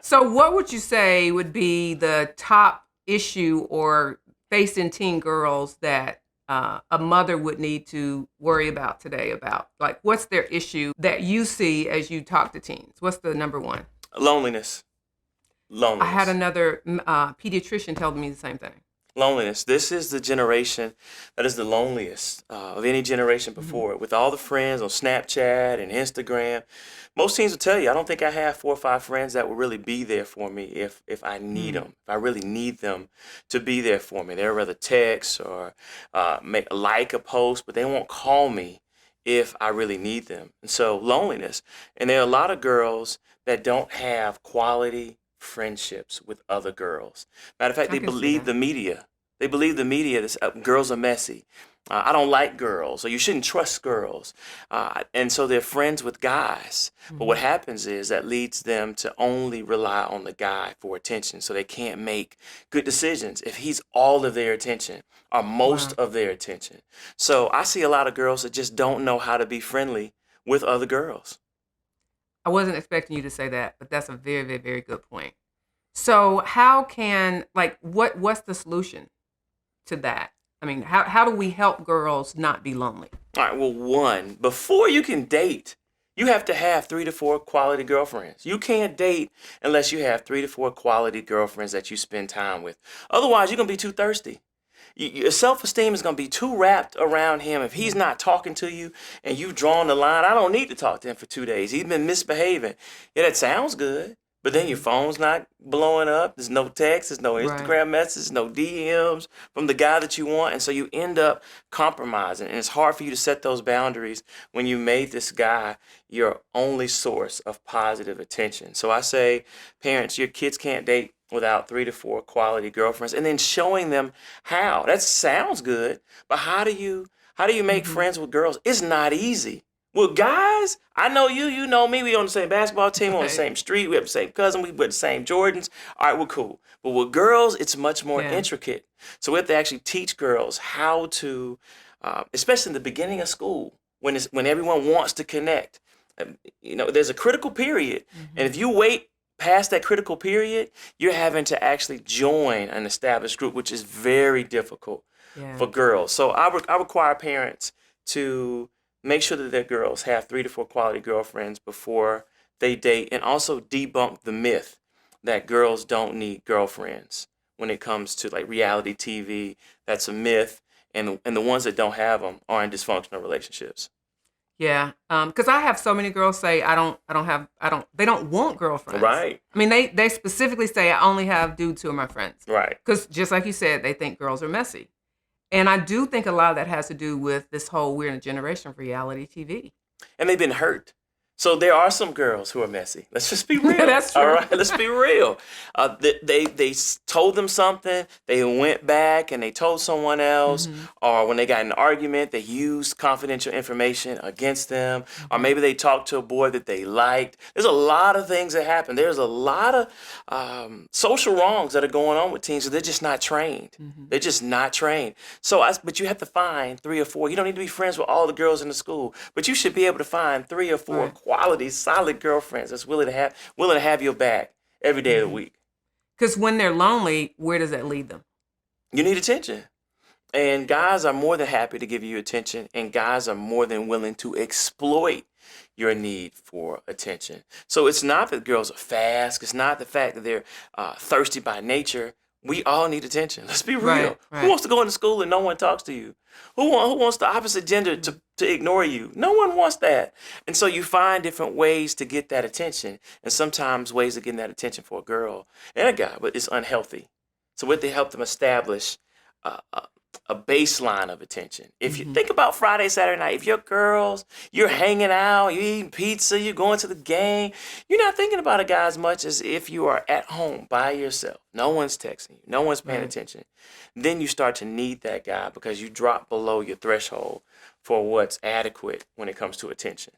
So what would you say would be the top issue or facing teen girls that a mother would need to worry about today about? Like, what's their issue that you see as you talk to teens? What's the number one? Loneliness. I had Loneliness. another pediatrician tell me the same thing. Loneliness. This is the generation that is the loneliest of any generation Hmm. before it. With all the friends on Snapchat and Instagram, most teens will tell you, I don't think I have 4 or 5 friends that will really be there for me if I need Mm. them, if I really need them to be there for me. They'll rather text or make like a post, but they won't call me if I really need them. And so loneliness. And there are a lot of girls that don't have quality friendships with other girls. Matter of fact, I they can see believe that. the media. They believe the media that girls are messy. I don't like girls, or you shouldn't trust girls. And so they're friends with guys. But what Hmm. happens is that leads them to only rely on the guy for attention. So they can't make good decisions if he's all of their attention or most Wow. of their attention. So I see a lot of girls that just don't know how to be friendly with other girls. I wasn't expecting you to say that, but that's a very, very, very good point. So how can like what's the solution to that? I mean, how do we help girls not be lonely? All right, well, one, before you can date, you have to have 3 to 4 quality girlfriends. You can't date unless you have 3 to 4 quality girlfriends that you spend time with. Otherwise, you're going to be too thirsty. Your self esteem is going to be too wrapped around him. If he's Yeah. not talking to you and you've drawn the line, I don't need to talk to him for 2 days. He's been misbehaving. Yeah, that sounds good. But then your Hmm. phone's not blowing up. There's no text. There's no Right. Instagram messages, no DMs from the guy that you want. And so you end up compromising. And it's hard for you to set those boundaries when you made this guy your only source of positive attention. So I say, parents, your kids can't date without 3 to 4 quality girlfriends and then showing them how. That sounds good, but how do you make Hmm. friends with girls? It's not easy. With guys, I know you, you know me. We on the same basketball team, on the Right. same street. We have the same cousin. We wear the same Jordans. All right, we're cool. But with girls, it's much more Yeah. intricate. So we have to actually teach girls how to, especially in the beginning of school, when everyone wants to connect. There's a critical period, and Hmm. if you wait past that critical period, you're having to actually join an established group, which is very difficult for Yeah. girls. So I require parents to make sure that their girls have 3 to 4 quality girlfriends before they date, and also debunk the myth that girls don't need girlfriends when it comes to like reality TV. That's a myth, and the ones that don't have them are in dysfunctional relationships. Yeah. Because I have so many girls say they don't want girlfriends. Right, I mean, they specifically say I only have dudes who are my friends. right. Because just like you said, they think girls are messy. And I do think a lot of that has to do with this whole we're in a generation of reality TV. And they've been hurt. So there are some girls who are messy. Let's just be real. That's All true. right, let's be real. They told them something. They went back and they told someone else, Hmm. or when they got in an argument, they used confidential information against them, or Hmm. maybe they talked to a boy that they liked. There's a lot of things that happen. There's a lot of social wrongs that are going on with teens. So they're just not trained. Hmm. They're just not trained. But you have to find 3 or 4. You don't need to be friends with all the girls in the school, but you should be able to find 3 or 4 Right. quality, solid girlfriends that's willing to have your back every day of the Hmm. week. Because when they're lonely, where does that lead them? You need attention. And guys are more than happy to give you attention, and guys are more than willing to exploit your need for attention. So it's not that girls are fast. It's not the fact that they're thirsty by nature. We all need attention. Let's be Right. real. Who Right. wants to go into school and no one talks to you? Who wants the opposite gender Mhm. to ignore you? No one wants that. And so you find different ways to get that attention. And sometimes ways of getting that attention for a girl and a guy, but it's unhealthy. So what they help them establish uh, uh, a baseline of attention. If you Mhm. think about Friday, Saturday night, if your girls, you're hanging out, you're eating pizza, you're going to the game, you're not thinking about a guy as much as if you are at home by yourself. No one's texting you, no one's paying Right. attention. Then you start to need that guy because you drop below your threshold for what's adequate when it comes to attention.